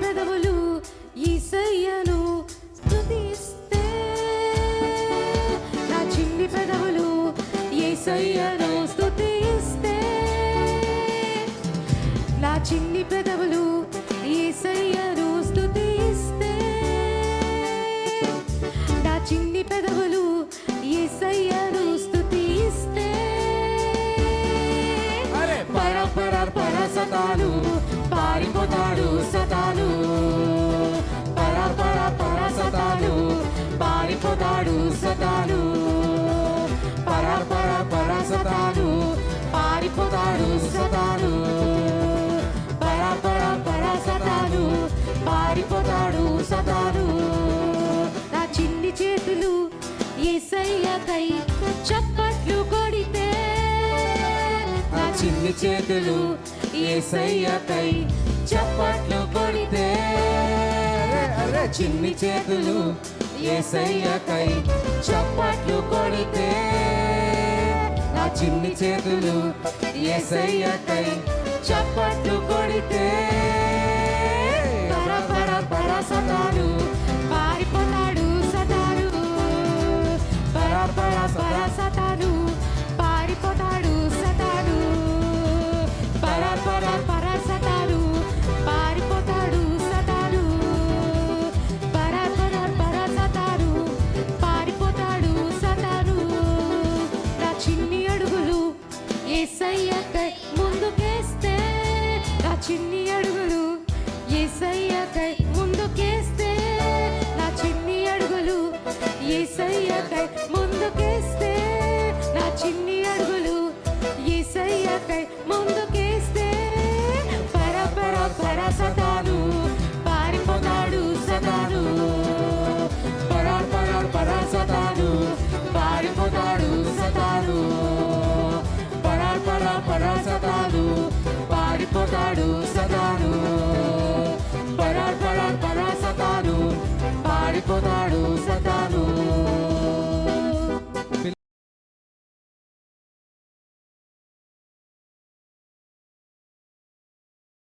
పెదవులు యేసయ్యను స్తుతిస్తే, నా చిన్ని పెదవులు యేసయ్యను స్తుతిస్తే, నా చిన్ని పెదవులు యేసయ్యను స్తుతిస్తే, నా చిన్ని పెదవులు యేసయ్యను స్తుతిస్తే, సతాను పారిపోతాడు సతాను, పర సతాను పారిపోతాడు సతాను, పర సతాను పారిపోతాడు సతాను, పర సతాను పారిపోతాడు సతాను. నా చిన్ని చేతులు యేసయ్యకై చప్పట్లు కొడితే, నా చిన్ని చేతులు యేసయ్యకై చప్పట్లు కొడితే, చిన్ని చేతులు యేసయ్యకై చప్పట్లు కొడితే, నా చిన్ని చేతులు యేసయ్యకై చప్పట్లు కొడితే, పర సతాను పారిపోతాడు సతాను, పర సతాను పారిపోతాడు సతాను, పర సతాను పారిపోతాడు సతాను, పర సతాను పారిపోతాడు సతాను. నా చిన్ని అడుగులు యేసయ్యకై ముందుకేస్తే, నా చిన్ని అడుగులు యేసయ్యకై ముందుకేస్తే, నా చిన్ని అడుగులు యేసయ్యకై ముందుకేస్తే, నా చిన్ని అడుగులు యేసయ్యకై ముందుకేస్తే,